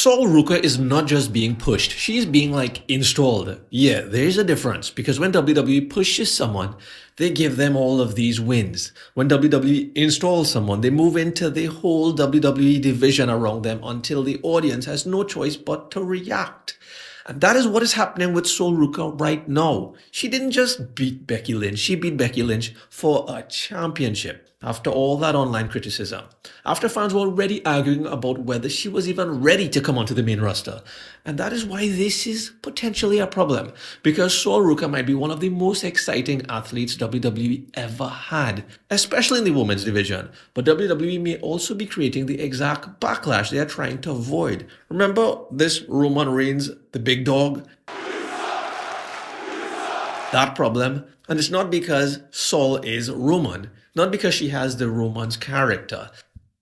Sol Ruca is not just being pushed, she's being installed. Yeah, there's a difference because when WWE pushes someone, they give them all of these wins. When WWE installs someone, they move into the whole WWE division around them until the audience has no choice but to react. And that is what is happening with Sol Ruca right now. She didn't just beat Becky Lynch, she beat Becky Lynch for a championship. After all that online criticism, after fans were already arguing about whether she was even ready to come onto the main roster. And that is why this is potentially a problem, because Sol Ruca might be one of the most exciting athletes WWE ever had, especially in the women's division. But WWE may also be creating the exact backlash they are trying to avoid. Remember this Roman Reigns, the big dog? That problem. And it's not because Sol is Roman, not because she has the Roman's character,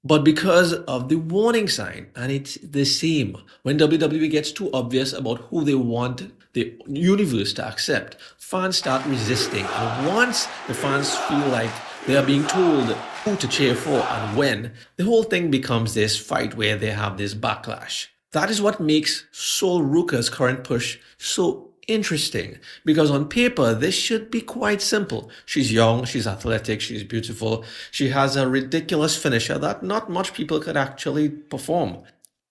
but because of the warning sign. And it's the same. When WWE gets too obvious about who they want the universe to accept, fans start resisting. And once the fans feel like they are being told who to cheer for and when, the whole thing becomes this fight where they have this backlash. That is what makes Sol Ruca's current push so interesting, because on paper this should be quite simple. She's young, she's athletic, she's beautiful, she has a ridiculous finisher that not much people could actually perform.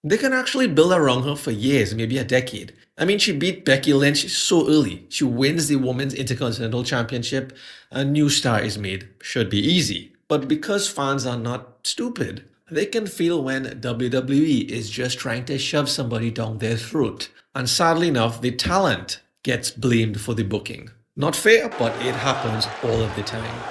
They can actually build around her for years, maybe a decade. I mean, she beat Becky Lynch so early. She wins the Women's Intercontinental Championship, a new star is made. Should be easy. But because fans are not stupid, they can feel when WWE is just trying to shove somebody down their throat. And sadly enough, the talent gets blamed for the booking. Not fair, but it happens all of the time.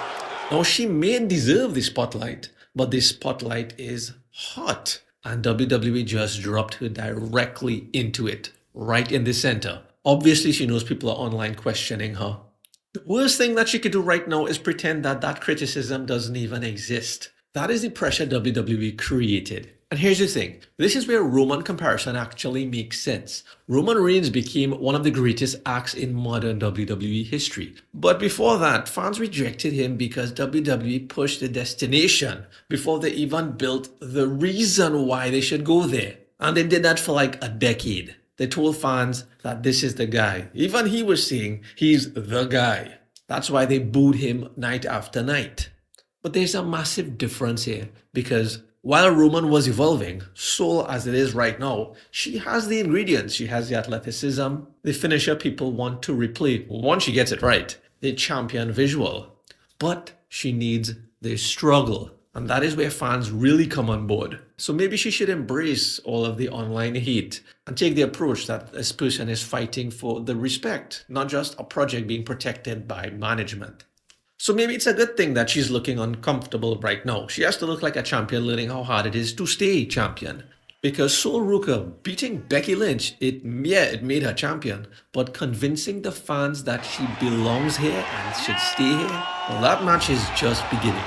Now, she may deserve the spotlight, but the spotlight is hot. And WWE just dropped her directly into it, right in the center. Obviously, she knows people are online questioning her. The worst thing that she could do right now is pretend that that criticism doesn't even exist. That is the pressure WWE created. And here's the thing, this is where Roman comparison actually makes sense. Roman Reigns became one of the greatest acts in modern WWE history. But before that, fans rejected him because WWE pushed the destination before they even built the reason why they should go there. And they did that for like a decade. They told fans that this is the guy. Even he was saying he's the guy. That's why they booed him night after night. But there's a massive difference here, because while Roman was evolving, Sol as it is right now, she has the ingredients. She has the athleticism, the finisher people want to replay once she gets it right, the champion visual. But she needs the struggle. And that is where fans really come on board. So maybe she should embrace all of the online hate and take the approach that this person is fighting for the respect, not just a project being protected by management. So maybe it's a good thing that she's looking uncomfortable right now. She has to look like a champion, learning how hard it is to stay champion. Because Sol Ruca beating Becky Lynch, it made her champion. But convincing the fans that she belongs here and should stay here, well, that match is just beginning.